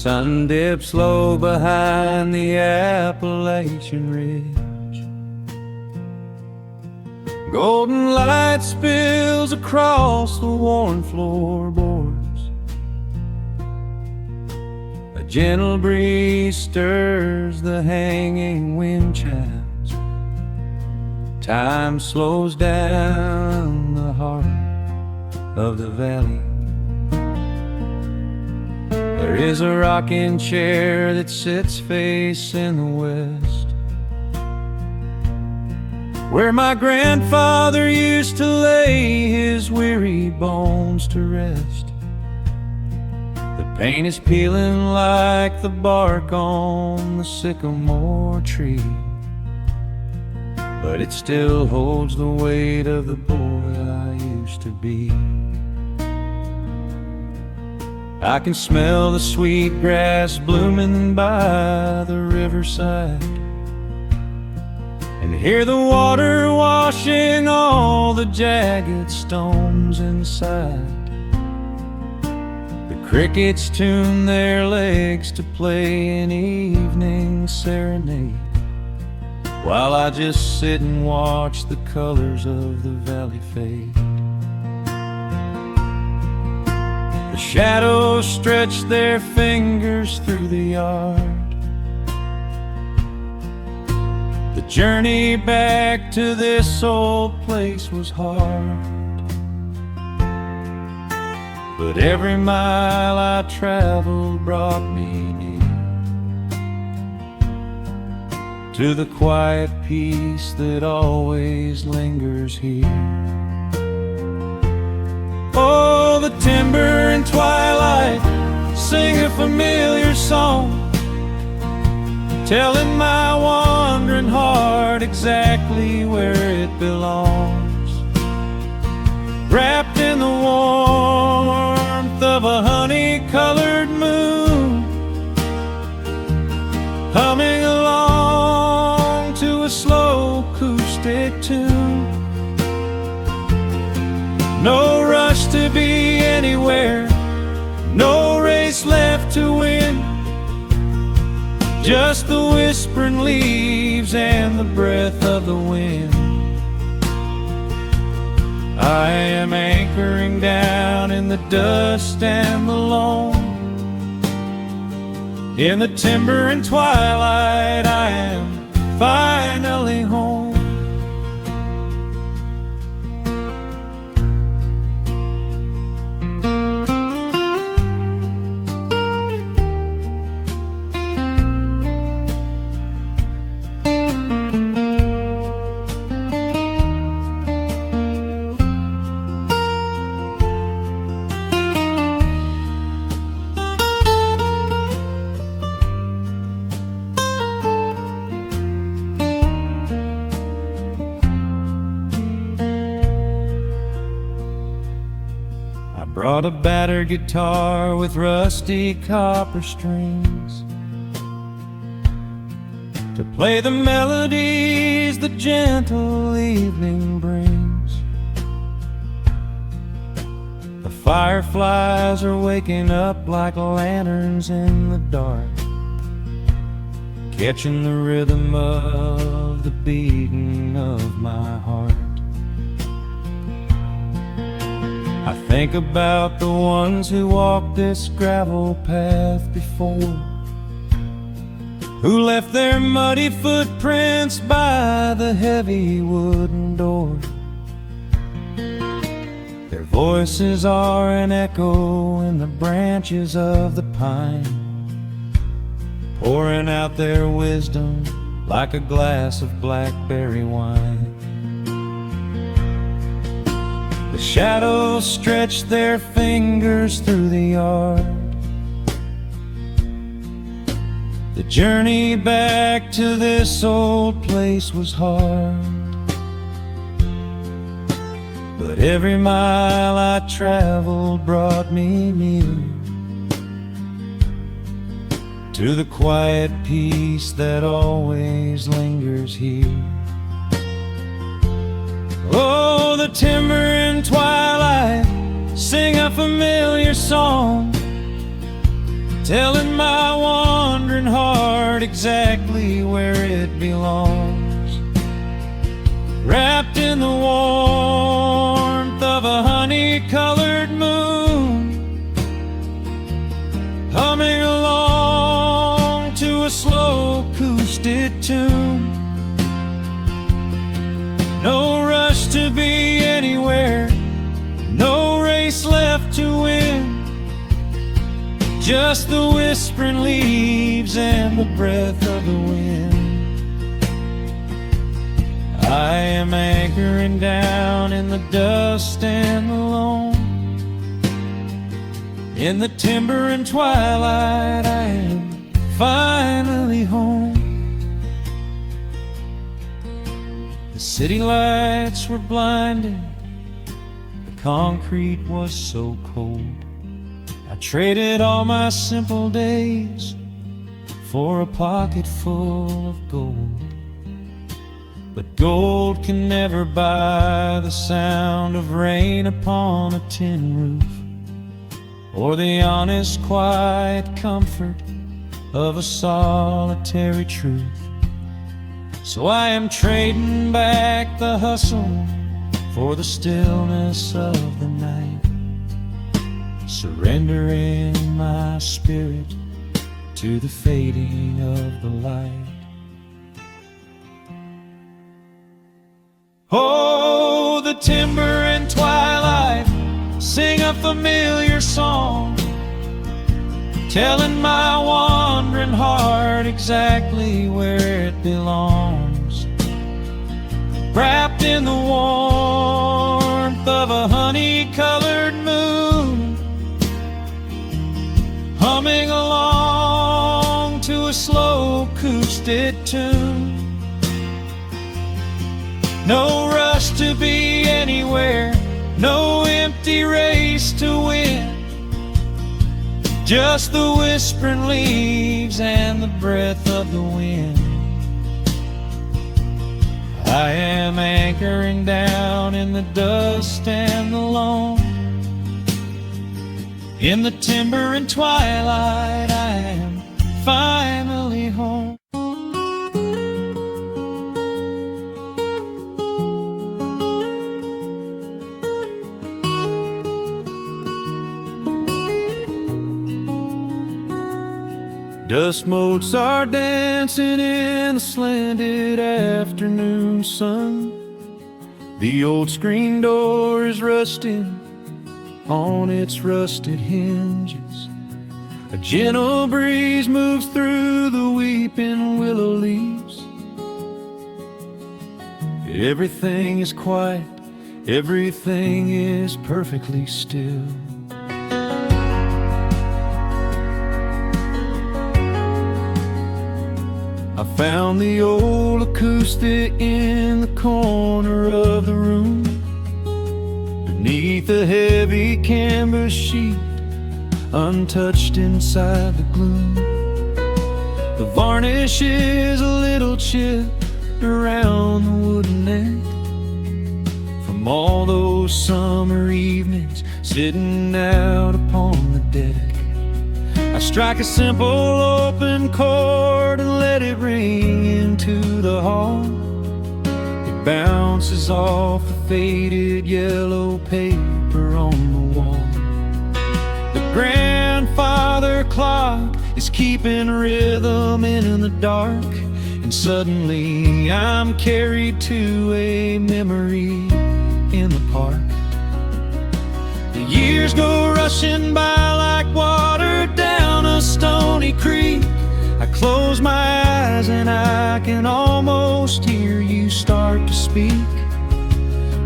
sun dips low behind the Appalachian Ridge. Golden light spills across the worn floorboards. A gentle breeze stirs the hanging wind chimes. Time slows down the heart of the valley. There is a rocking chair that sits facing the west, where my grandfather used to lay his weary bones to rest. The paint is peeling like the bark on the sycamore tree, but it still holds the weight of the boy I used to be. I can smell the sweet grass blooming by the riverside, and hear the water washing all the jagged stones inside. The crickets tune their legs to play an evening serenade, while I just sit and watch the colors of the valley fade. The shadows stretch their fingers through the yard. The journey back to this old place was hard, but every mile I traveled brought me near to the quiet peace that always lingers here. Oh, the timber and twilight sing a familiar song, telling my wandering heart exactly where it belongs. Wrapped in the warmth of a honey-colored moon, humming along to a slow acoustic tune. No rush to be anywhere, no race left to win, just the whispering leaves and the breath of the wind. I am anchoring down in the dust and the loam. In the timber and twilight I am finally home. Brought a battered guitar with rusty copper strings to play the melodies the gentle evening brings. The fireflies are waking up like lanterns in the dark, catching the rhythm of the beating of my heart. I think about the ones who walked this gravel path before, who left their muddy footprints by the heavy wooden door. Their voices are an echo in the branches of the pine, pouring out their wisdom like a glass of blackberry wine. The shadows stretch their fingers through the yard. The journey back to this old place was hard, but every mile I traveled brought me near to the quiet peace that always lingers here. Oh, the timber and twilight sing a familiar song, telling my wandering heart exactly where it belongs. Wrapped in the warmth of a honey-colored moon, humming along to a slow acoustic tune. No rush to be anywhere, no race left to win, just the whispering leaves and the breath of the wind. I am anchoring down in the dust and the loam. In the timber and twilight, I am finally home. The city lights were blinding, the concrete was so cold. I traded all my simple days for a pocket full of gold. But gold can never buy the sound of rain upon a tin roof, or the honest, quiet comfort of a solitary truth. So I am trading back the hustle for the stillness of the night, surrendering my spirit to the fading of the light. Oh, the timber and twilight sing a familiar song, telling my wandering heart exactly where it belongs. Wrapped in the warmth of a honey-colored moon, humming along to a slow acoustic tune. No rush to be anywhere, no empty race to win, just the whispering leaves and the breath of the wind. I am anchoring down in the dust and the loam. In the timber and twilight, I am finally home. Dust motes are dancing in the slanted afternoon sun. The old screen door is rusting on its rusted hinges. A gentle breeze moves through the weeping willow leaves. Everything is quiet, everything is perfectly still. I found the old acoustic in the corner of the room, beneath a heavy canvas sheet, untouched inside the gloom. The varnish is a little chipped around the wooden neck, from all those summer evenings sitting out upon the deck. I strike a simple open chord and let it ring into the hall. It bounces off the faded yellow paper on the wall. The grandfather clock is keeping rhythm in the dark, and suddenly I'm carried to a memory in the park. The years go rushing by like water down a stony creek. I close my eyes and I can almost hear you start to speak.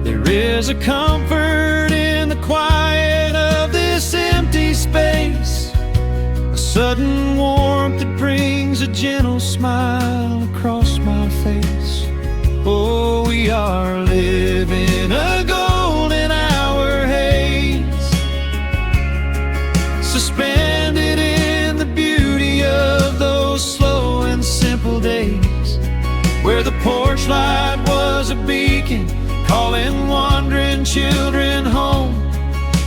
There is a comfort in the quiet of this empty space, a sudden warmth that brings a gentle smile across my face. Oh, we are living a golden hour haze, suspended in the beauty of those slow and simple days, where the porch light was a beacon calling wandering children home,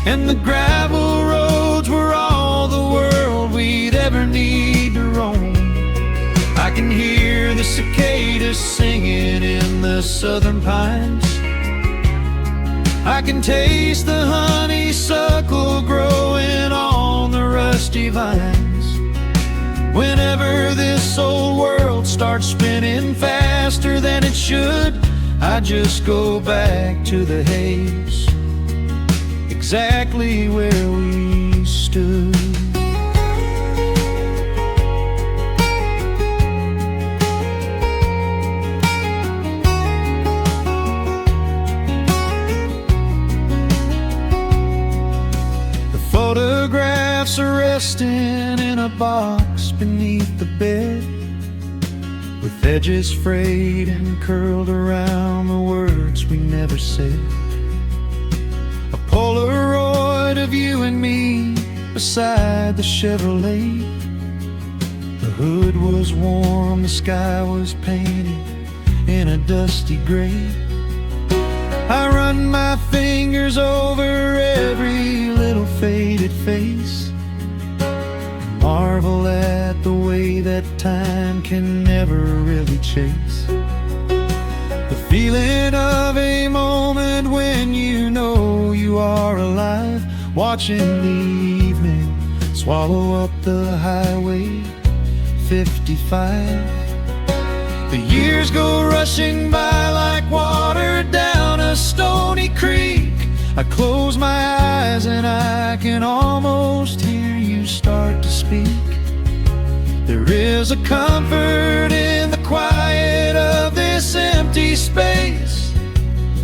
and the gravel roads were all the world we'd ever need to roam. I can hear the cicadas singing in the southern pines. I can taste the honeysuckle growing on the rusty vines. Whenever this old world starts spinning faster than it should, I just go back to the haze, exactly where we stood. Photographs are resting in a box beneath the bed, with edges frayed and curled around the words we never said. A Polaroid of you and me beside the Chevrolet. The hood was warm, the sky was painted in a dusty gray. I run my fingers over every little faded face, marvel at the way that time can never really chase. The feeling of a moment when you know you are alive, watching the evening swallow up the highway 55. The years go rushing by like water down a stony creek. I close my eyes and I can almost hear you start to speak. There is a comfort in the quiet of this empty space,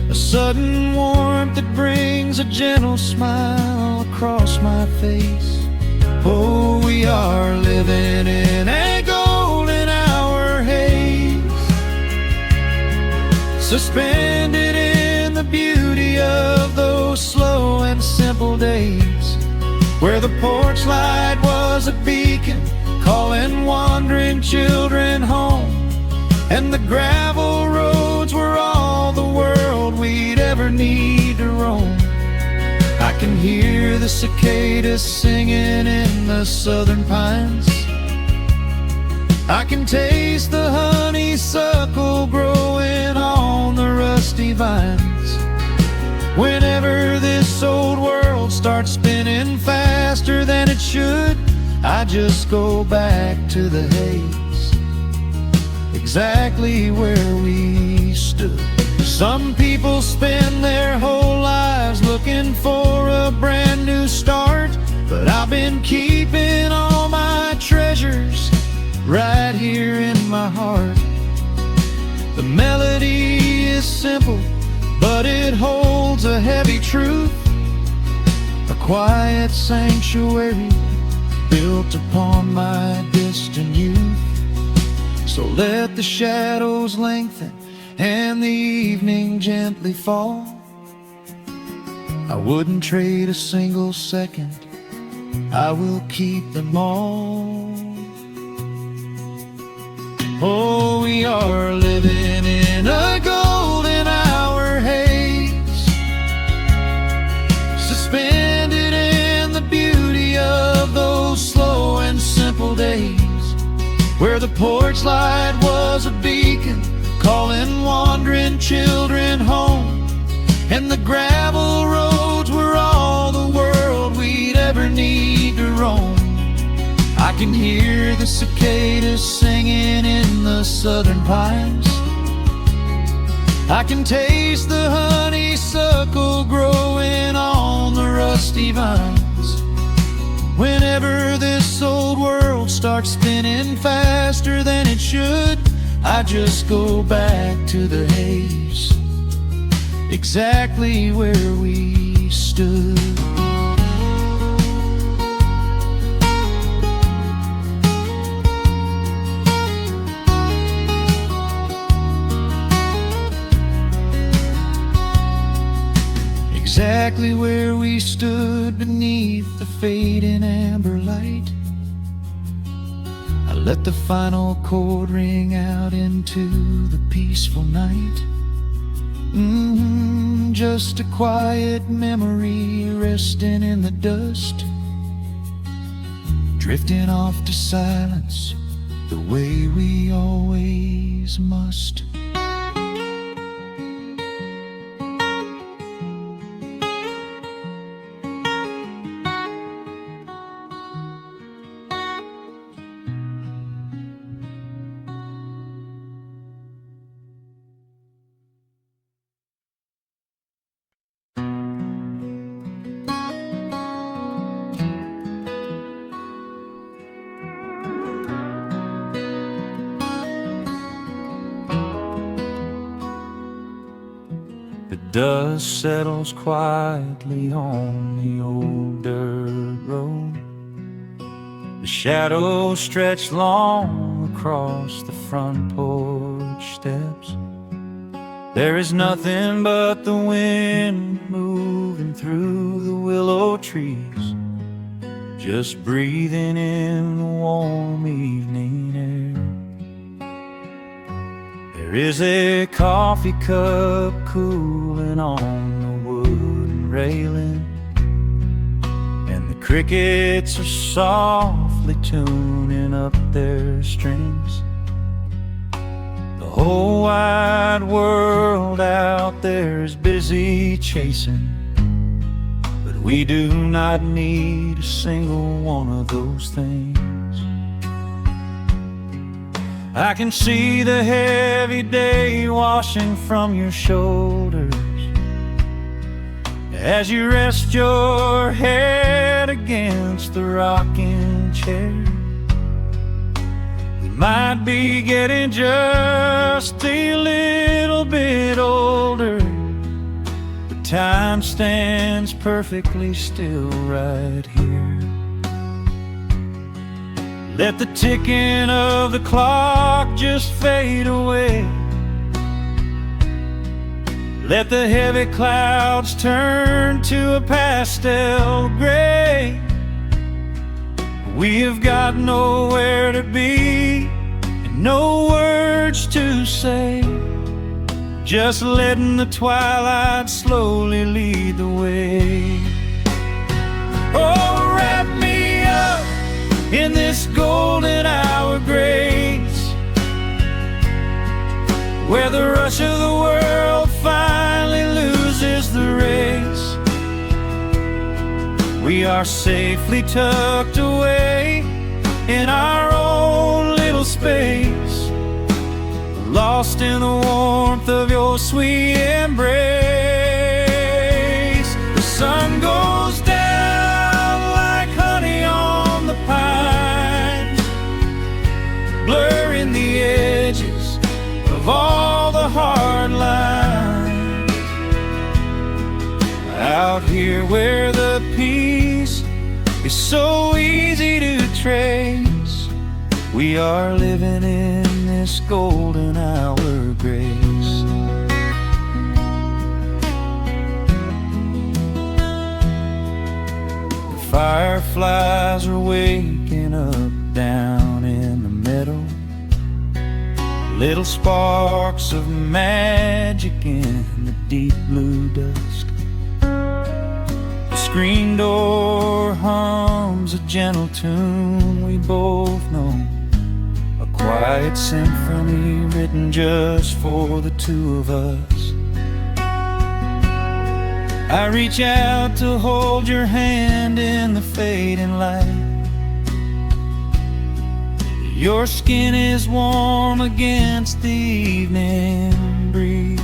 a sudden warmth that brings a gentle smile across my face. Oh, we are living in a golden hour haze, suspended in the beauty of those slow and simple days, where the porch light was a beacon calling wandering children home, and the gravel roads were all the world we'd ever need to roam. I can hear the cicadas singing in the southern pines. I can taste the honeysuckle growing on the rusty vines. Whenever this old world starts spinning faster than it should, I just go back to the haze, exactly where we stood. Some people spend their whole lives looking for a brand new start, but I've been keeping all my treasures right here in my heart. The melody is simple, but it holds a heavy truth, a quiet sanctuary built upon my distant youth. So let the shadows lengthen and the evening gently fall. I wouldn't trade a single second, I will keep them all. Oh, we are living in a golden hour haze, suspended in the beauty of those slow and simple days, where the porch light was a beacon calling wandering children home, and the gravel roads were all the world we'd ever need to roam. I can hear the cicadas singing in the southern pines. I can taste the honeysuckle growing on the rusty vines. Whenever this old world starts spinning faster than it should, I just go back to the haze, exactly where we stood. Exactly where we stood beneath the fading amber light. I let the final chord ring out into the peaceful night. Just a quiet memory resting in the dust, drifting off to silence the way we always must. The dust settles quietly on the old dirt road. The shadows stretch long across the front porch steps. There is nothing but the wind moving through the willow trees, just breathing in the warm evening air. There is a coffee cup cooling on the wooden railing, and the crickets are softly tuning up their strings. The whole wide world out there is busy chasing, but we do not need a single one of those things. I can see the heavy day washing from your shoulders as you rest your head against the rocking chair. We might be getting just a little bit older, but time stands perfectly still right here. Let the ticking of the clock just fade away. Let the heavy clouds turn to a pastel gray. We have got nowhere to be and no words to say, just letting the twilight slowly lead the way. Oh, wrap me up in this golden hour grace, where the rush of the world finally loses the race. We are safely tucked away in our own little space, lost in the warmth of your sweet embrace. The sun goes down like honey on the pines, blurring the edges of all the hard lines. Out here where the peace is so easy to trace, we are living in this golden hour grace. The fireflies are waking up down in the meadow, little sparks of magic in the deep blue dusk. The screen door hums a gentle tune we both know, a quiet symphony written just for the two of us. I reach out to hold your hand in the fading light. Your skin is warm against the evening breeze.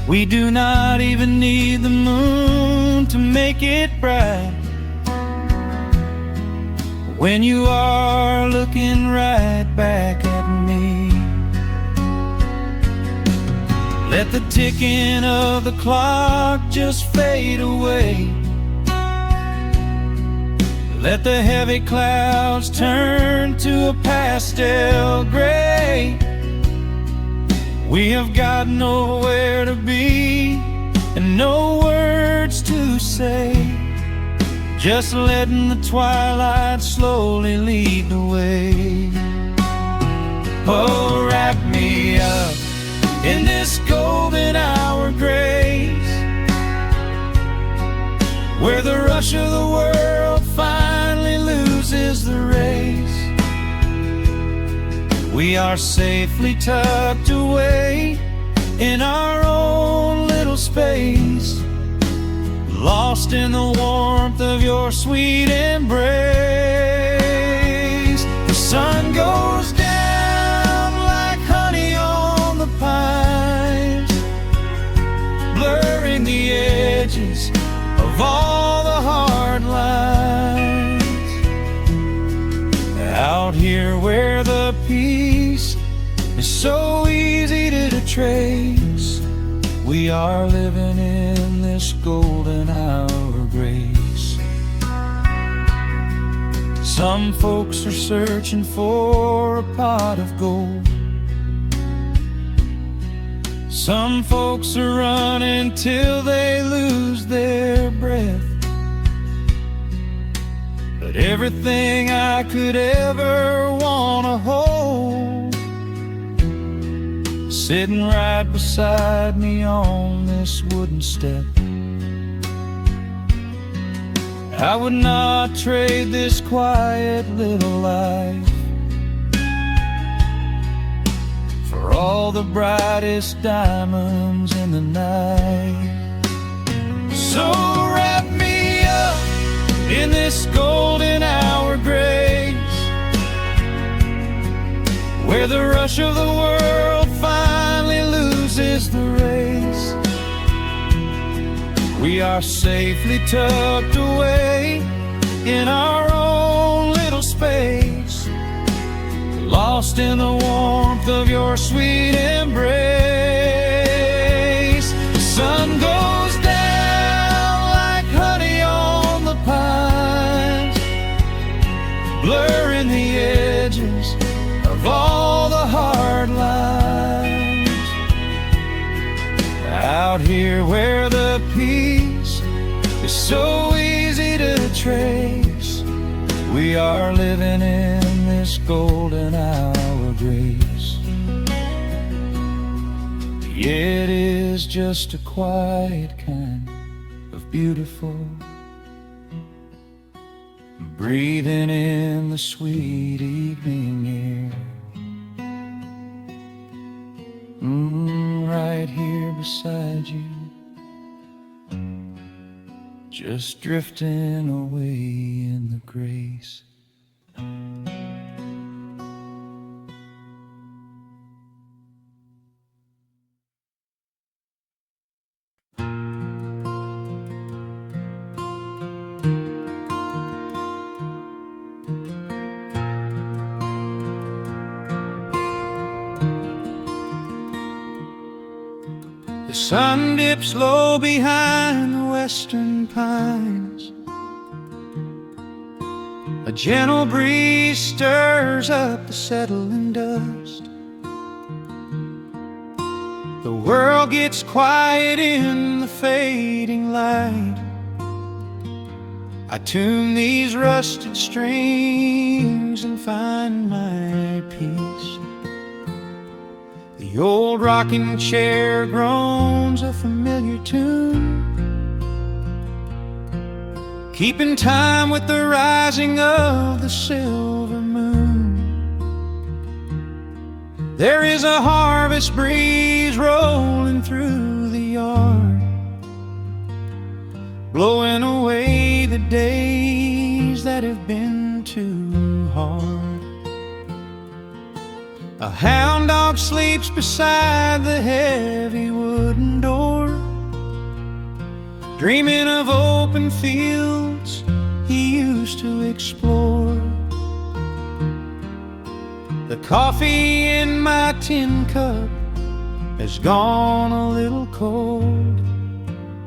We do not even need the moon to make it bright, when you are looking right back at me. Let the ticking of the clock just fade away. Let the heavy clouds turn to a pastel gray. We have got nowhere to be and no words to say, just letting the twilight slowly lead the way. Oh, wrap me up in this golden hour grace, where the rush of the world finally loses We are safely tucked away in our own little space, lost in the warmth of your sweet embrace. The sun goes down like honey on the pines, blurring the edges of all the hard lines. Out here where the peace is so easy to trace, we are living in this golden hour grace. Some folks are searching for a pot of gold, some folks are running till they lose their breath. But everything I could ever want to hold, sitting right beside me on this wooden step. I would not trade this quiet little life for all the brightest diamonds in the night. So wrap me up in this golden hour grace, where the rush of the world finally loses the race. We are safely tucked away in our own little space, lost in the warmth of your sweet embrace. The sun goes down like honey on the pines, blurring the edges of all the hard lines. Out here where the peace is so easy to trace, we are living in this golden hour grace. It is just a quiet kind of beautiful, breathing in the sweet evening air. Right here beside you, just drifting away in the grace. The sun dips low behind the western pines, a gentle breeze stirs up the settling dust. The world gets quiet in the fading light. I tune these rusted strings and find my peace. The old rocking chair groans a familiar tune, keeping time with the rising of the silver moon. There is a harvest breeze rolling through the yard, blowing away the days that have been too hard. A hound dog sleeps beside the heavy wooden door, dreaming of open fields he used to explore. The coffee in my tin cup has gone a little cold,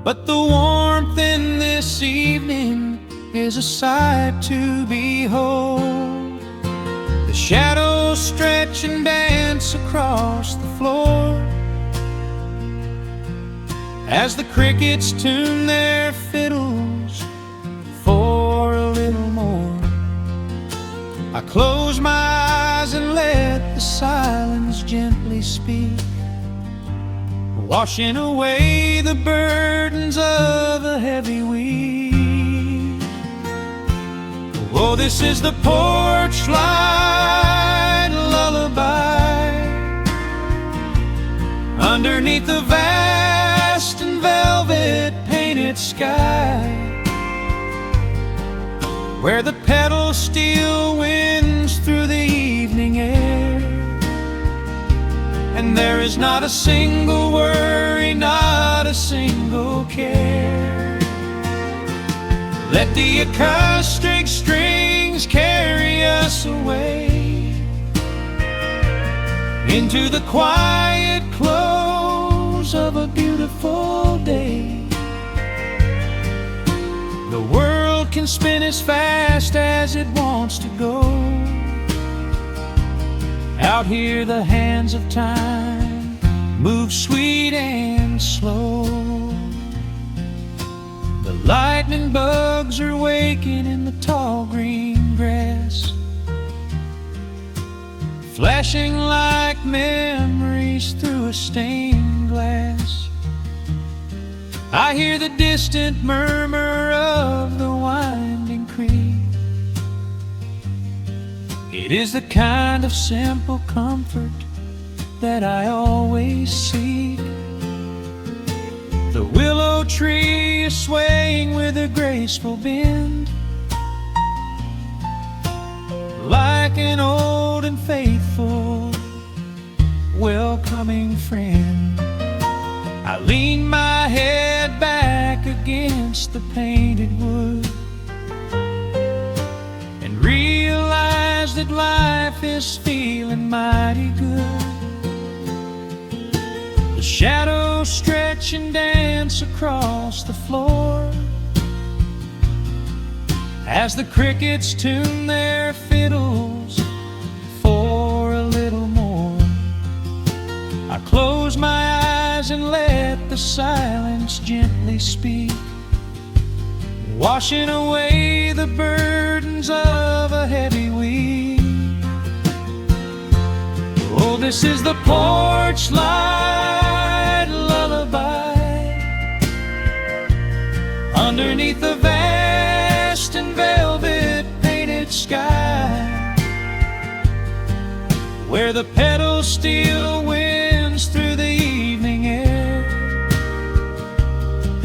but the warmth in this evening is a sight to behold. The shadows stretch and dance across the floor as the crickets tune their fiddles for a little more. I close my eyes and let the silence gently speak, washing away the burdens of a heavy week. Oh, this is the porch light lullaby underneath the vast and velvet painted sky, where the pedal steel winds through the evening air, and there is not a single worry, not a single care. Let the acoustic strings carry us away into the quiet close of a beautiful day. The world can spin as fast as it wants to go. Out here the hands of time move sweet and slow. The lightning bugs are waking in the tall green grass, flashing like memories through a stained glass. I hear the distant murmur of the winding creek. It is the kind of simple comfort that I always seek. The willow tree is swaying with a graceful bend, like an old and faithful welcoming friend. I lean my head back against the painted wood and realize that life is feeling mighty good. The shadows stretch and dance across the floor as the crickets tune their fiddles for a little more. I close my eyes and let the silence gently speak, washing away the burdens of a heavy week. Oh, this is the porch light lullaby underneath the vast and velvet painted sky, where the pedal steel winds through the evening air,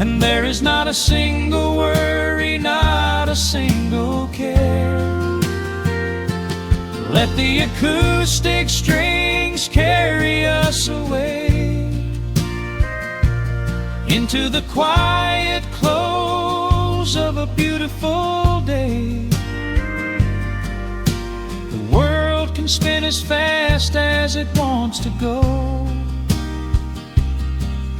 and there is not a single worry, not a single care. Let the acoustic strings carry us away into the quiet close of a beautiful day. The world can spin as fast as it wants to go.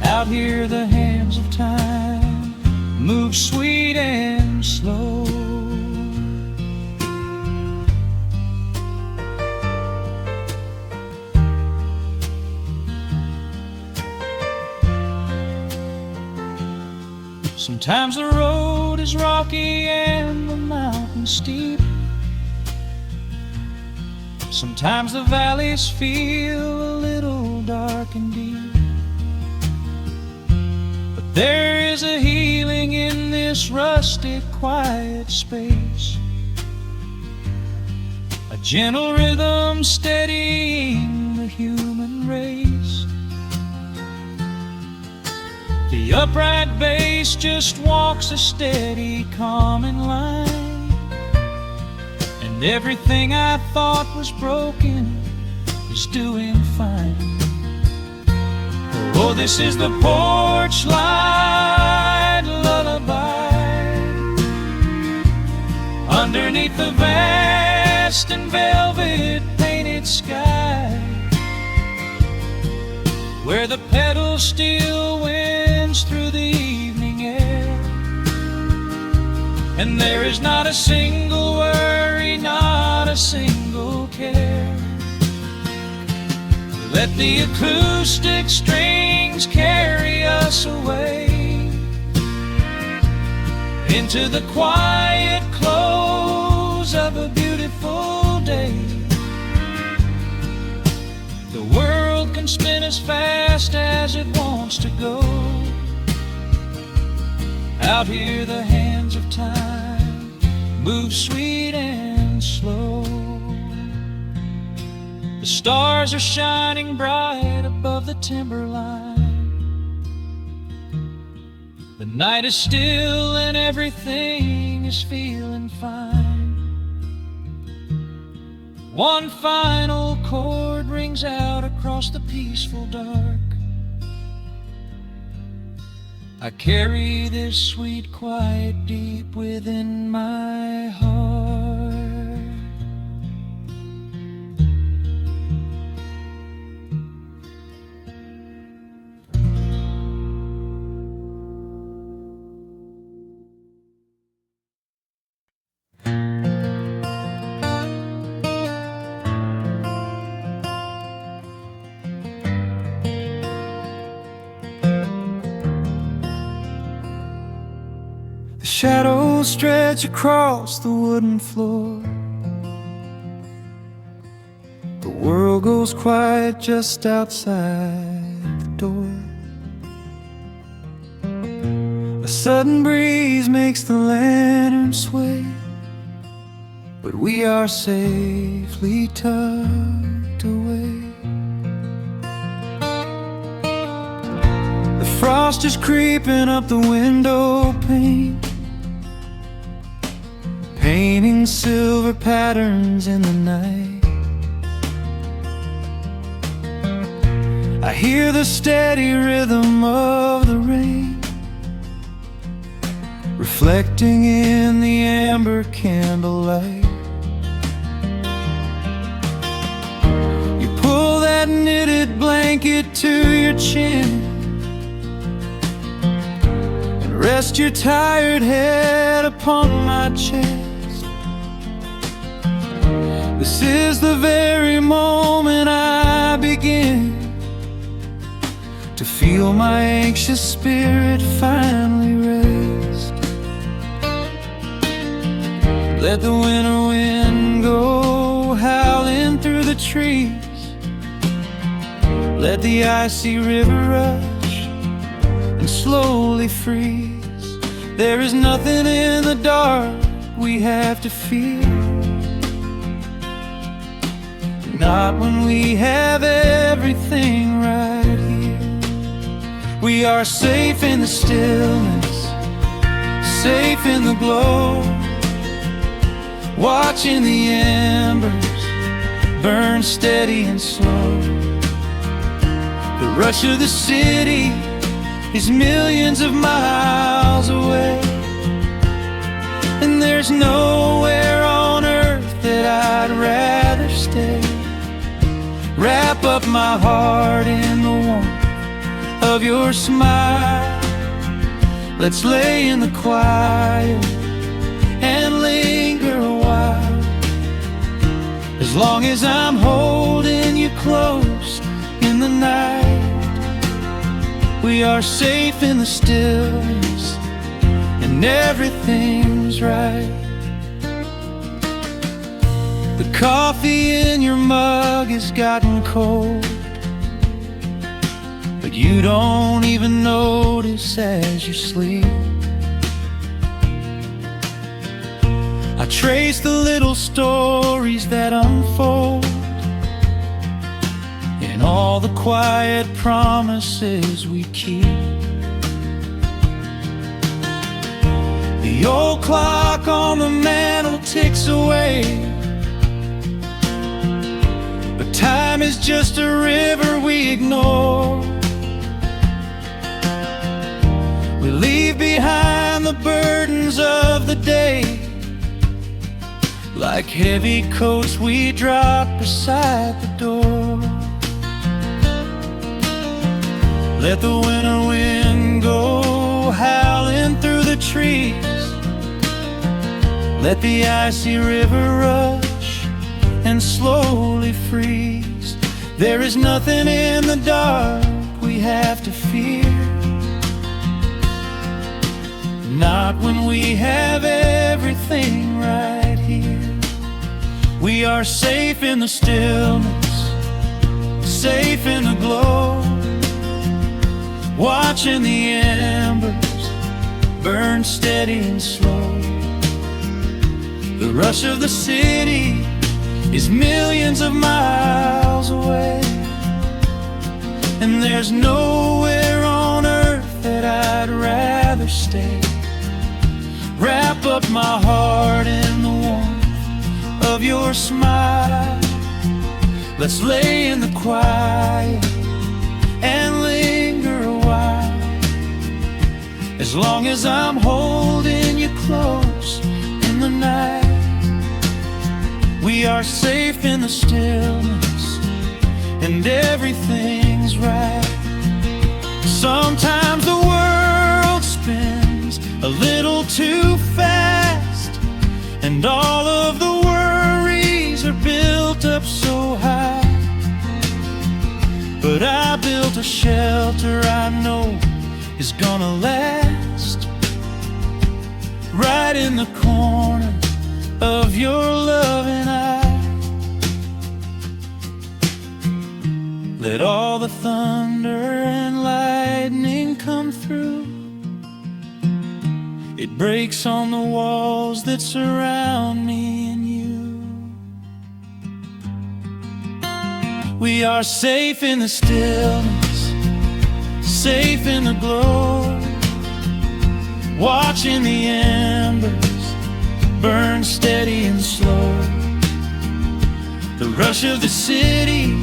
Out here the hands of time move sweet and slow. Sometimes the road is rocky and the mountain steep. Sometimes the valleys feel a little dark and deep. But there is a healing in this rustic, quiet space, a gentle rhythm steadying the human race. The upright bass just walks a steady, calming line, and everything I thought was broken is doing fine. Oh, this is the porch light lullaby underneath the vast and velvet painted sky, where the pedal steel winds through the evening air, and there is not a single worry, not a single care. Let the acoustic strings carry us away into the quiet close of a beautiful day. The world can spin as fast as it wants to go. Out here the hands of time move sweet and slow. The stars are shining bright above the timberline, The night is still and everything is feeling fine. One final chord rings out across the peaceful dark. I carry this sweet quiet deep within my heart. The shadows stretch across the wooden floor. The world goes quiet just outside the door. A sudden breeze makes the lantern sway, but we are safely tucked away. The frost is creeping up the window pane, painting silver patterns in the night. I hear the steady rhythm of the rain, reflecting in the amber candlelight. You pull that knitted blanket to your chin and rest your tired head upon my chest. This is the very moment I begin to feel my anxious spirit finally rest. Let the winter wind go howling through the trees. Let the icy river rush and slowly freeze. There is nothing in the dark we have to fear, not when we have everything right here. We are safe in the stillness, safe in the glow, watching the embers burn steady and slow. The rush of the city is millions of miles away, and there's nowhere on earth that I'd rather stay. Wrap up my heart in the warmth of your smile. Let's lay in the quiet and linger a while. As long as I'm holding you close in the night, we are safe in the stillness and everything's right. The coffee in your mug has gotten cold, but you don't even notice as you sleep. I trace the little stories that unfold in all the quiet promises we keep. The old clock on the mantel ticks away, but time is just a river we ignore. We leave behind the burdens of the day, like heavy coats we drop beside the door. Let the winter wind go howling through the trees. Let the icy river rush and slowly freeze. There is nothing in the dark we have to fear, not when we have everything right here. We are safe in the stillness, safe in the glow, watching the embers burn steady and slow. The rush of the city is millions of miles away, and there's nowhere on earth that I'd rather stay. Wrap up my heart in the warmth of your smile. Let's lay in the quiet and linger a while. As long as I'm holding you close in the night, we are safe in the stillness and everything's right. Sometimes the world spins a little too fast, and all of the worries are built up so high. But I built a shelter I know is gonna last, right in the corner of your loving eye. Let all the thunder and lightning come through. It breaks on the walls that surround me and you. We are safe in the stillness, safe in the glow, watching the embers burn steady and slow. The rush of the city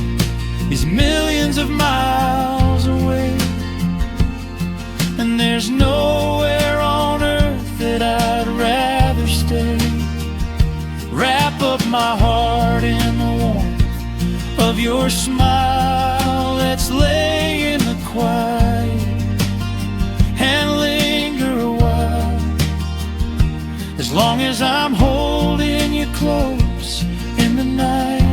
is millions of miles away, and there's nowhere on earth that I'd rather stay. Wrap up my heart in the warmth of your smile. Let's lay in the quiet and linger a while. As long as I'm holding you close in the night,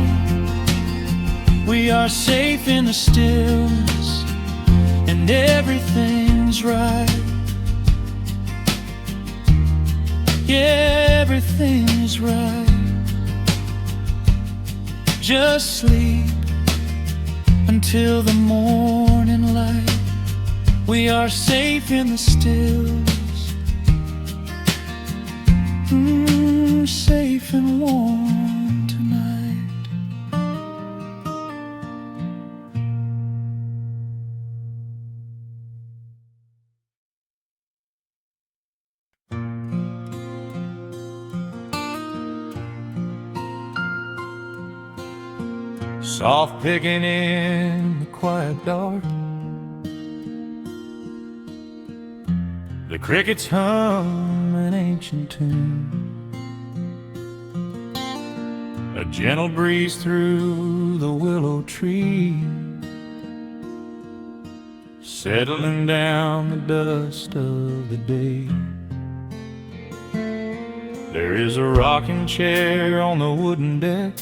we are safe in the stillness and everything's right. Yeah, everything is right. Just sleep until the morning light. We are safe in the stillness, safe and warm tonight. Soft picking in the quiet dark, the crickets hum an ancient tune. A gentle breeze through the willow tree, settling down the dust of the day. There is a rocking chair on the wooden deck,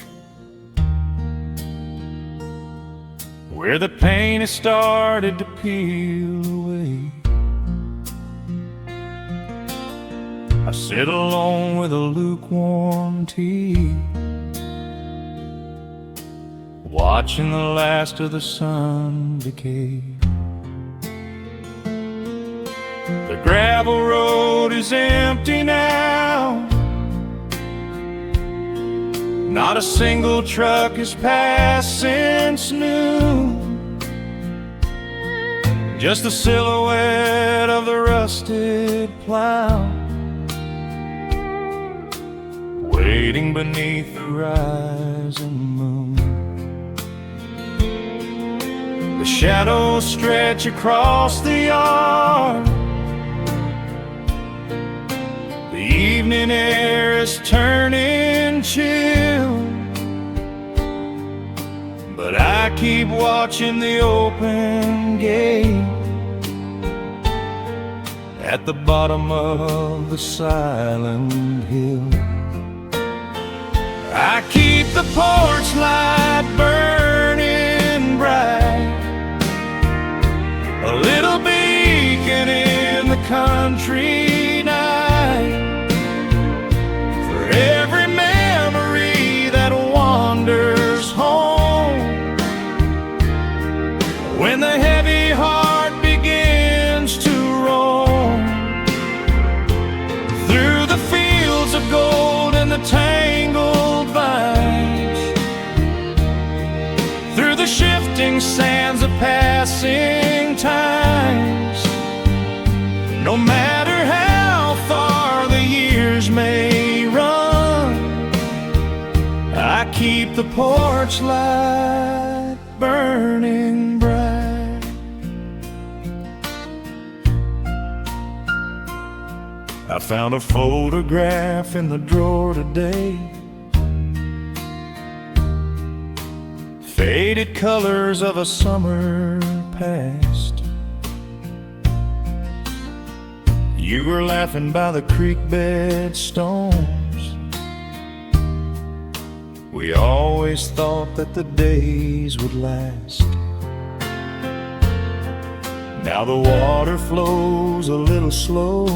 where the paint has started to peel away. I sit alone with a lukewarm tea, watching the last of the sun decay. The gravel road is empty now, not a single truck has passed since noon. Just the silhouette of the rusted plow, waiting beneath the rising moon. The shadows stretch across the yard, the evening air is turning chill, but I keep watching the open gate at the bottom of the silent hill. I keep the porch light burning bright, a little beacon in the country night, for every memory that wanders home. When the heavy heart begins to roam through the fields of gold and the tangled vines, through the shifting sands of passing times, no matter the porch light burning bright. I found a photograph in the drawer today, faded colors of a summer past. You were laughing by the creek bed stones. We always thought that the days would last. Now the water flows a little slow,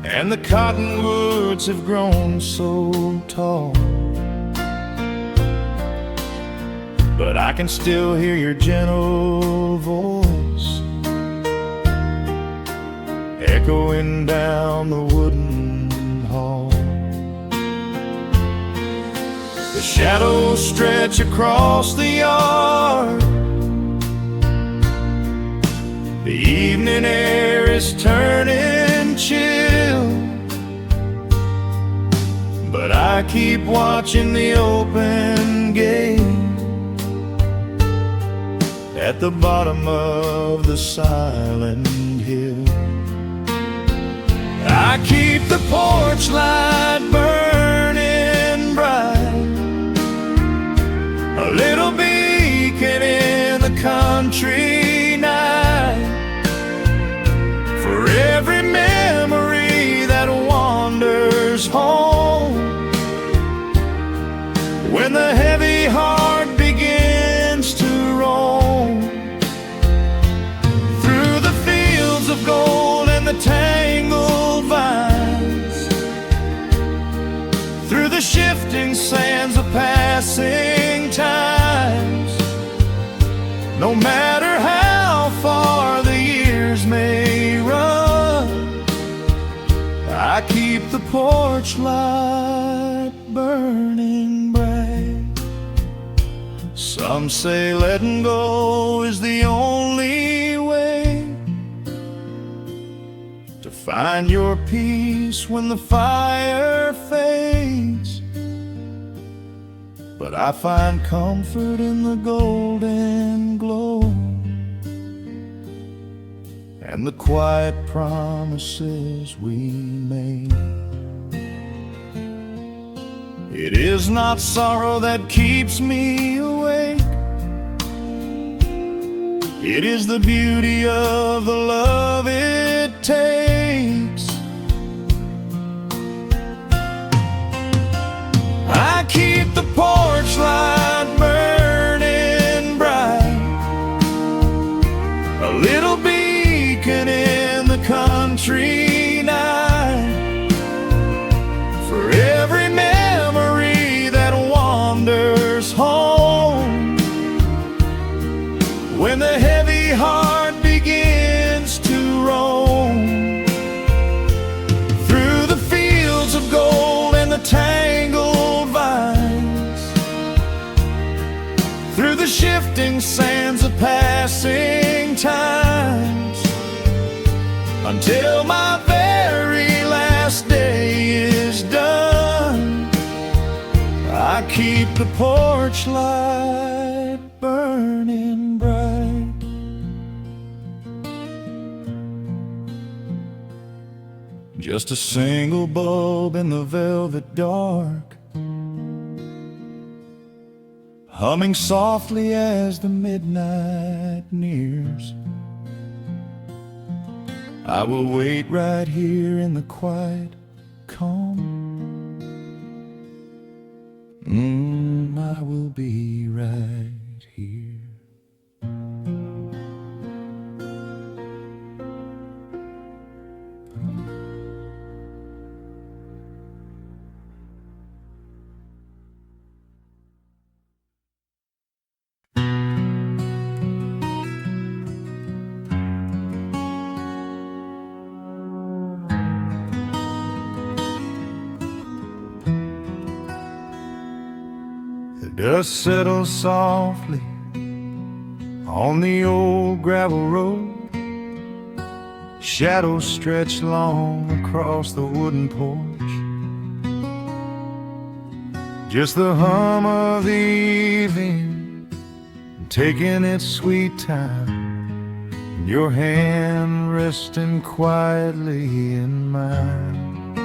and the cottonwoods have grown so tall. But I can still hear your gentle voice echoing down the wooden hall. The shadows stretch across the yard. The evening air is turning chill, but I keep watching the open gate at the bottom of the silent hill. I keep the porch light burning bright, a little beacon in the country night, for every memory that wanders home. When the heavy heart begins to roam through the fields of gold and the tangled vines, through the shifting sands of passing times, no matter how far the years may run, I keep the porch light burning bright. Some say letting go is the only way to find your peace when the fire fades, but I find comfort in the golden glow and the quiet promises we made. It is not sorrow that keeps me awake, it is the beauty of the love it takes. I keep the porch light burning bright, a little beacon in the country night, for every memory that wanders home. When the heavy heart begins to roam through the fields of gold and the tangled vines, through the shifting sands of passing times, until my very last day is done, I keep the porch light burning bright. Just a single bulb in the velvet dark, humming softly as the midnight nears. I will wait right here in the quiet calm. I will be right here. Dust settles softly on the old gravel road. Shadows stretch long across the wooden porch. Just the hum of the evening, taking its sweet time, your hand resting quietly in mine.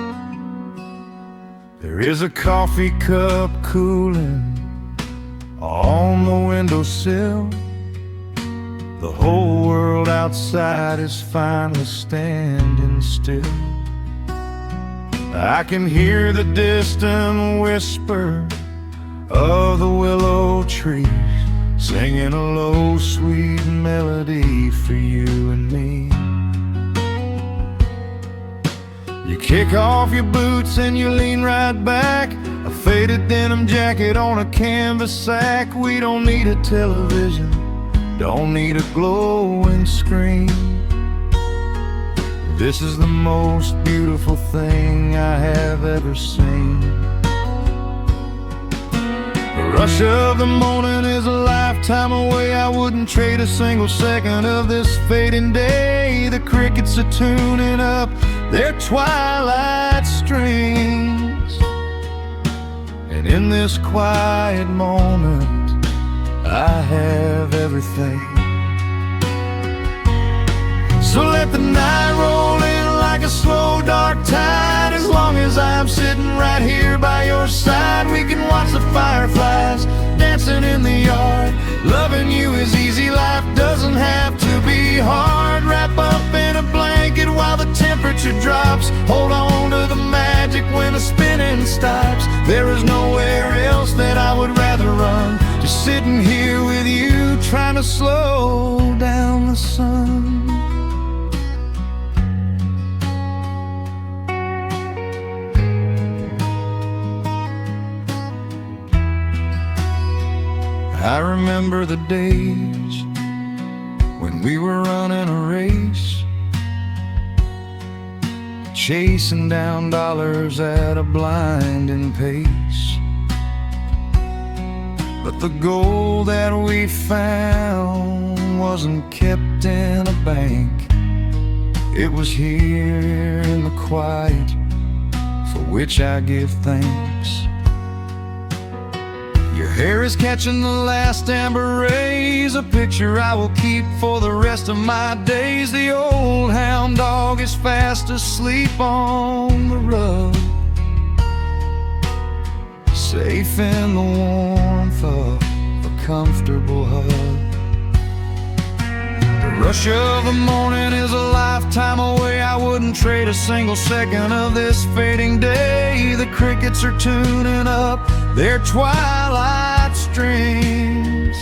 There is a coffee cup cooling on the windowsill. The whole world outside is finally standing still. I can hear the distant whisper of the willow trees, singing a low, sweet melody for you and me. You kick off your boots and you lean right back, a faded denim jacket on a canvas sack. We don't need a television, don't need a glowing screen. This is the most beautiful thing I have ever seen. The rush of the morning is a lifetime away. I wouldn't trade a single second of this fading day. The crickets are tuning up their twilight strings, and in this quiet moment I have everything. So let the night roll in like a slow dark tide. As long as I'm sitting right here by your side, we can watch the fireflies dancing in the yard. Loving you is easy, life doesn't have to be hard. Wrap up in a blanket while the temperature drops. Hold on to the magic when the spinning stops. There is nowhere else that I would rather run, just sitting here with you, trying to slow down the sun. I remember the days when we were running a race, chasing down dollars at a blinding pace. But the gold that we found wasn't kept in a bank. It was here in the quiet, for which I give thanks. Your hair is catching the last amber rays, a picture I will keep for the rest of my days. The old hound dog is fast asleep on the rug, safe in the warmth of a comfortable hug. The rush of the morning is a lifetime away. I wouldn't trade a single second of this fading day. The crickets are tuning up their twilight strings,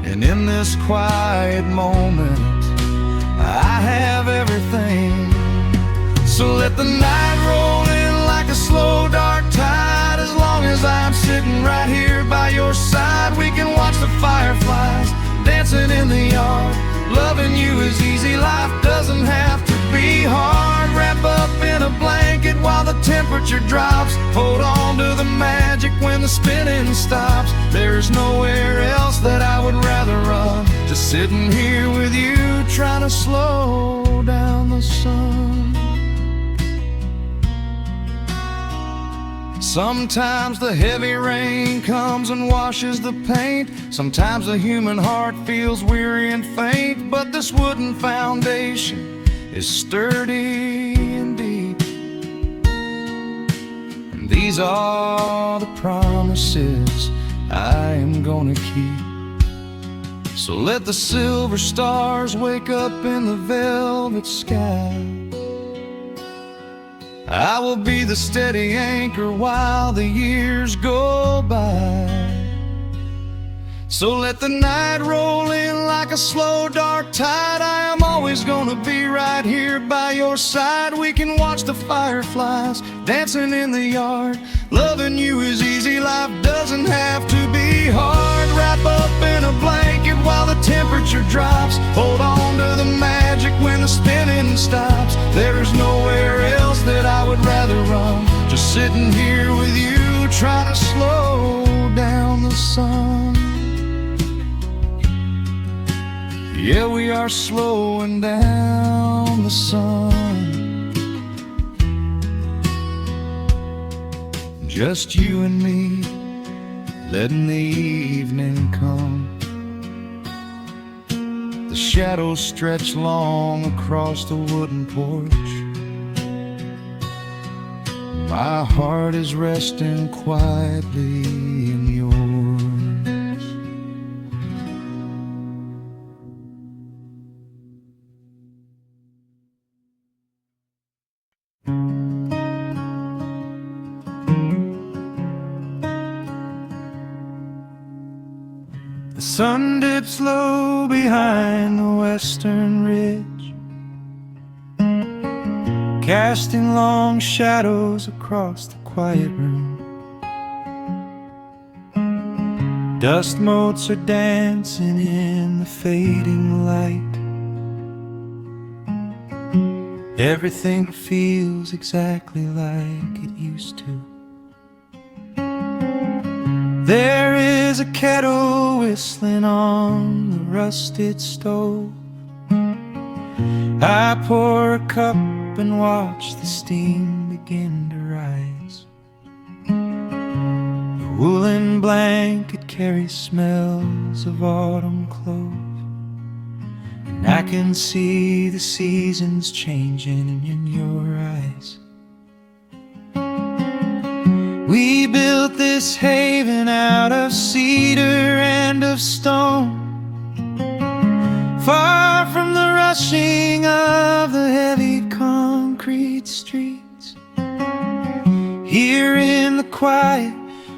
and in this quiet moment I have everything. So let the night roll in like a slow dark tide. As long as I'm sitting right here by your side, we can watch the fireflies dancing in the yard. Loving you is easy, life doesn't have to be hard. Wrap up in a blanket while the temperature drops. Hold on to the magic when the spinning stops. There's nowhere else that I would rather run, just sitting here with you, trying to slow down the sun. Sometimes the heavy rain comes and washes the paint. Sometimes the human heart feels weary and faint. But this wooden foundation is sturdy and deep, and these are the promises I am gonna keep. So let the silver stars wake up in the velvet sky. I will be the steady anchor while the years go by. So let the night roll in like a slow dark tide. I am always gonna be right here by your side. We can watch the fireflies dancing in the yard. Loving you is easy, life doesn't have to be hard. Wrap up in a blanket while the temperature drops. Hold on to the magic when the spinning stops. There's nowhere else that I would rather run, just sitting here with you, trying to slow down the sun. Yeah, we are slowing down the sun, just you and me, letting the evening come. The shadows stretch long across the wooden porch. My heart is resting quietly in yours. The sun dips low behind the western ridge, casting long shadows across the quiet room. Dust motes are dancing in the fading light. Everything feels exactly like it used to. There is a kettle whistling on the rusted stove. I pour a cup and watch the steam begin to rise. The woolen blanket carries smells of autumn clove, and I can see the seasons changing in your eyes. We built this haven out of cedar and of stone, far from the rushing of the heavy concrete streets. Here in the quiet,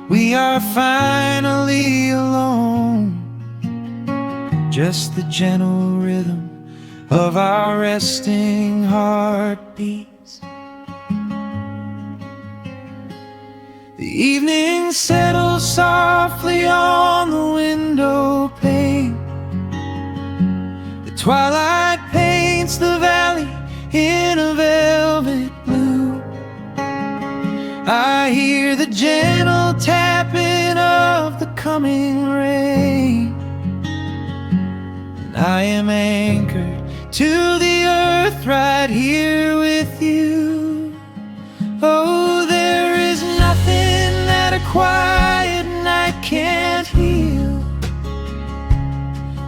we are finally alone. Just the gentle rhythm of our resting heartbeats. The evening settles softly on the window pane. The twilight paints the valley in a velvet blue. I hear the gentle tapping of the coming rain, and I am anchored to the earth right here with you. Oh, there is nothing that a quiet night can't heal,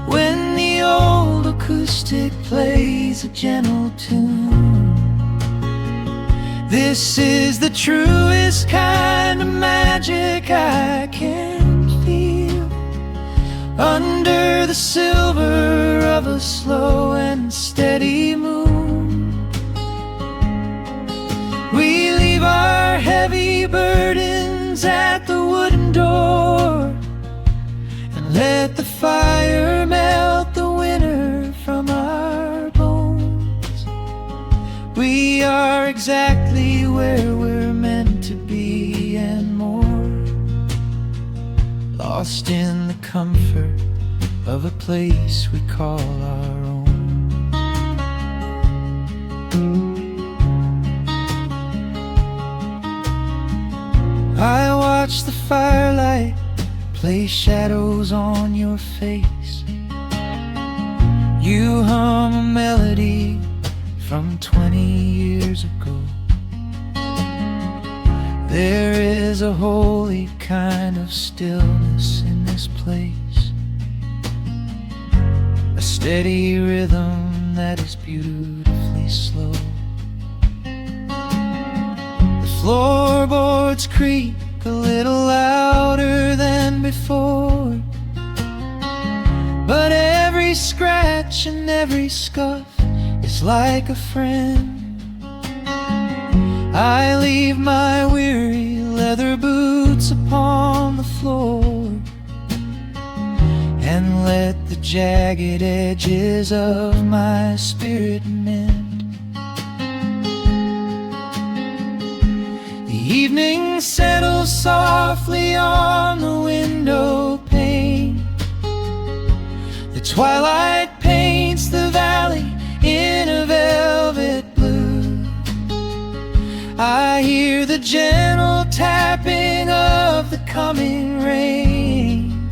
when the old acoustic plays a gentle tune. This is the truest kind of magic I can feel, under the silver of a slow and steady moon. We leave our heavy burdens at the wooden door, and let the fire melt the winter from our bones. We are exactly where we're meant to be and more, lost in the comfort of a place we call our own. I watch the firelight play shadows on your face. You hum a melody from 20 years ago. There is a holy kind of stillness in this place, a steady rhythm that is beautifully slow. The floorboards creak a little louder than before, but every scratch and every scuff is like a friend. I leave my weary leather boots upon the floor, and let the jagged edges of my spirit mend. The evening settles softly on the window pane. The twilight paints the valley in a velvet blue. I hear the gentle tapping of the coming rain,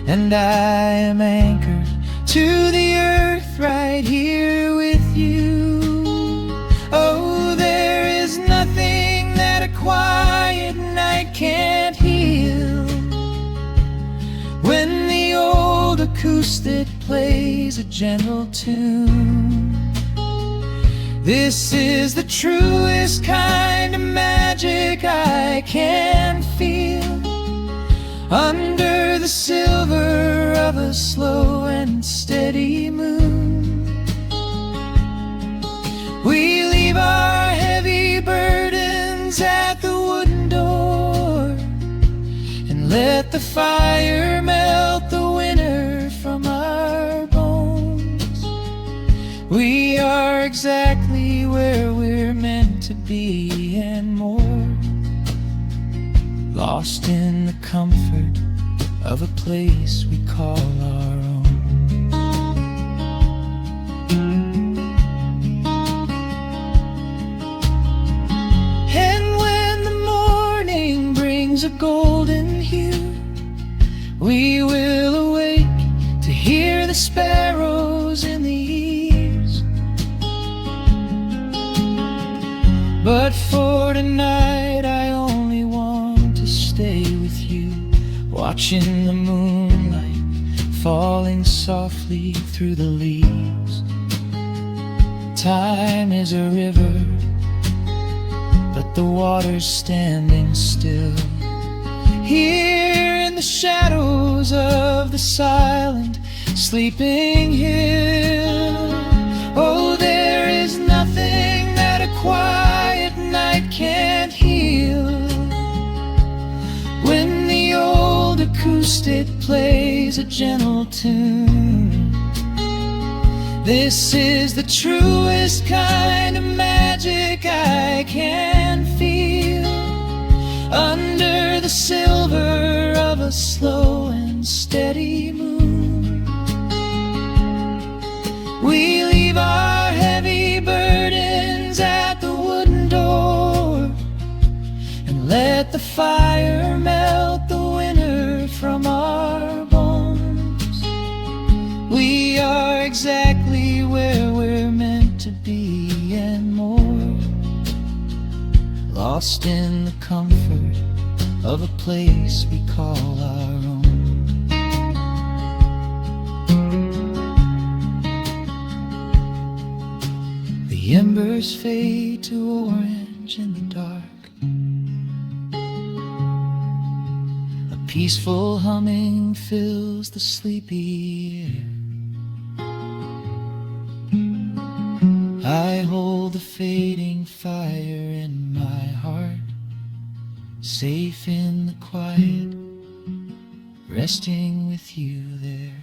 and I am anchored to the earth right here with you. Oh, there is nothing that a quiet acoustic plays a gentle tune. This is the truest kind of magic I can feel, under the silver of a slow and steady moon. We leave our heavy burdens at the wooden door, and let the fire melt the winter from our bones. We are exactly where we're meant to be and more, lost in the comfort of a place we call our own. And when the morning brings a golden hue, we will awake to hear the sparrows in the eaves. But for tonight I only want to stay with you, watching the moonlight falling softly through the leaves. Time is a river, but the water's standing still. Here in the shadows of the silent, sleeping hill. Oh, there is nothing that a quiet night can't heal. When the old acoustic plays a gentle tune, this is the truest kind of magic I can feel, under the silver of a slow and steady moon. We leave our heavy burdens at the wooden door, and let the fire melt the winter from our bones. We are exactly where we're meant to be and more, lost in the comfort of a place we call our own. The embers fade to orange in the dark. A peaceful humming fills the sleepy air. I hold the fading fire in my heart, safe in the quiet, resting with you there.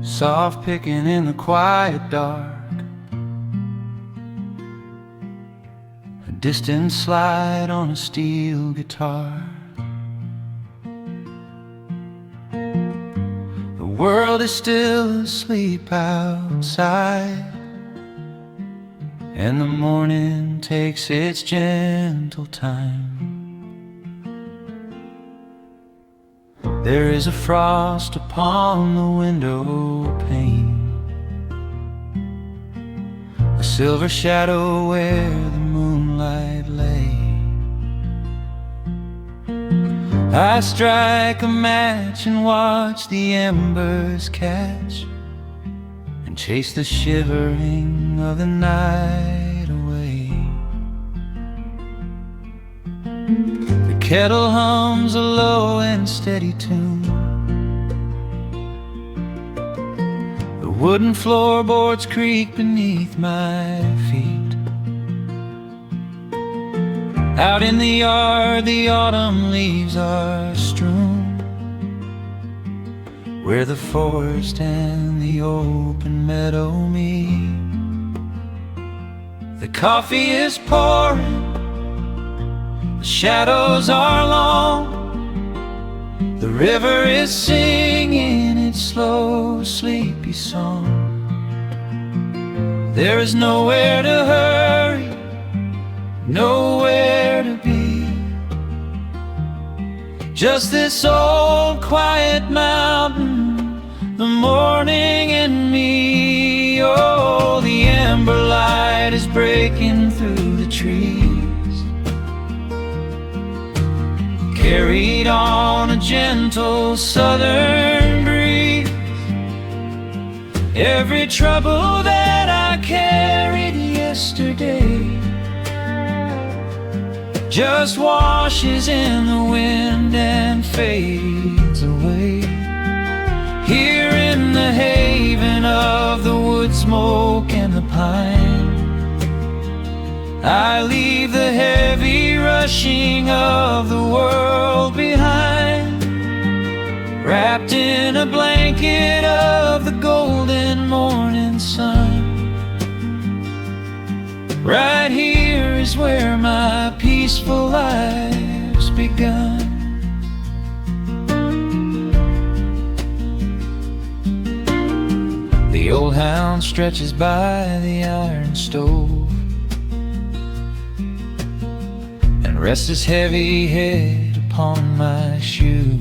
Soft picking in the quiet dark, a distant slide on a steel guitar. The world is still asleep outside, and the morning takes its gentle time. There is a frost upon the window pane, a silver shadow where the moonlight lay. I strike a match and watch the embers catch, and chase the shivering of the night away. The kettle hums a low and steady tune, the wooden floorboards creak beneath my feet. Out in the yard the autumn leaves are strewn, where the forest and the open meadow meet. The coffee is pouring The shadows are long, the river is singing its slow, sleepy song. There is nowhere to hurry, nowhere to be, just this old quiet mountain, the morning and me. Oh, the amber light is breaking through the trees, carried on a gentle southern breeze. Every trouble that I carried yesterday just washes in the wind and fades away. Here in the haven of the wood smoke and the pine, I leave the heavy rushing of the world behind, wrapped in a blanket of the golden morning sun. Right here is where my peaceful life's begun. The old hound stretches by the iron stove and rests his heavy head upon my shoe.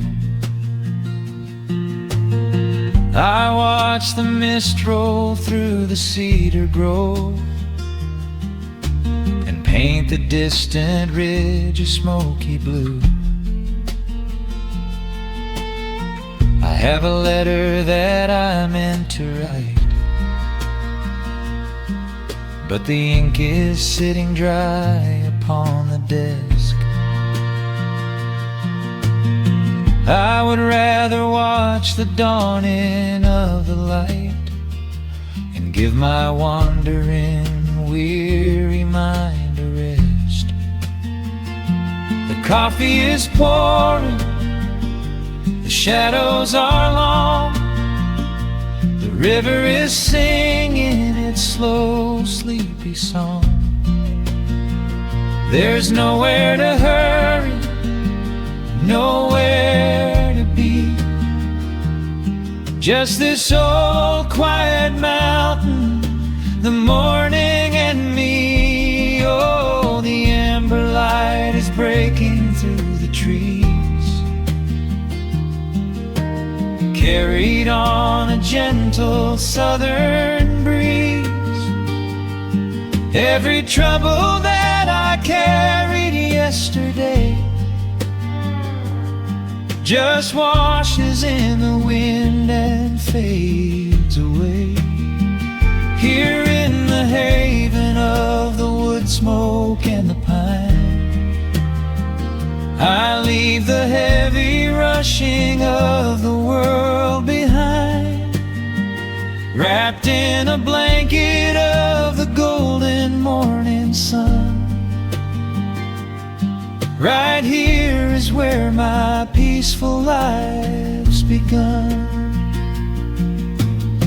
I watch the mist roll through the cedar grove and paint the distant ridge a smoky blue. I have a letter that I meant to write, but the ink is sitting dry upon the desk. I would rather watch the dawning of the light and give my wandering, weary mind a rest. The coffee is pouring, the shadows are long, the river is singing its slow, sleepy song. There's nowhere to hurry, nowhere to be, just this old quiet mountain, the morning and me. Oh, the amber light is breaking through the trees, carried on a gentle southern breeze. Every trouble that I carried yesterday just washes in the wind and fades away. Here in the haven of the wood smoke and the pine, I leave the heavy rushing of the world behind, wrapped in a blanket of the golden morning sun. Right here is where my peaceful life's begun.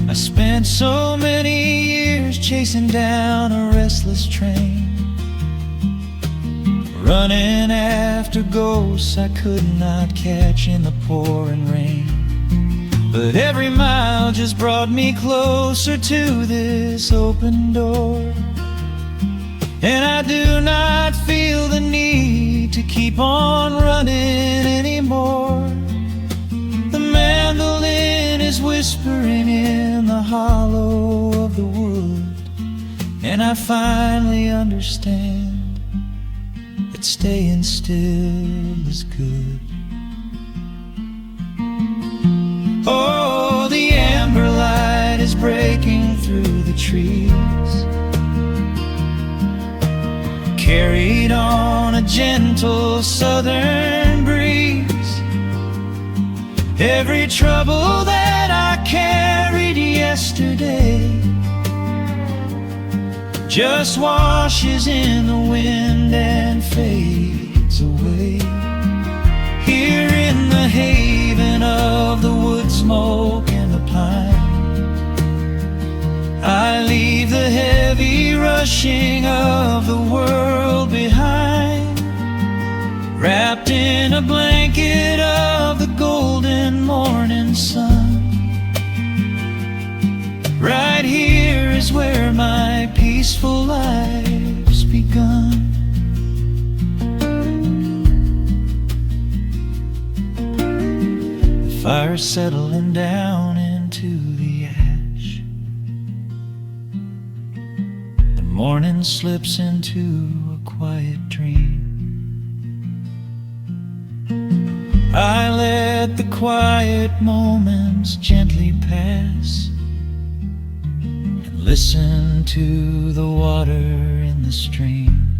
I spent so many years chasing down a restless train, running after ghosts I could not catch in the pouring rain. But every mile just brought me closer to this open door, and I do not feel the need to keep on running anymore. The mandolin is whispering in the hollow of the wood, and I finally understand that staying still is good. Oh, the amber light is breaking through the trees, carried on a gentle southern breeze. Every trouble that I carried yesterday just washes in the wind and fades away. Here in the haven of the wood smoke and the pine, I leave the heavy rushing of the world behind, wrapped in a blanket of the golden morning sun. Right here is where my peaceful life's begun. The fire's settling down into the ash. The morning slips into a quiet dream. I let the quiet moments gently pass and listen to the water in the stream.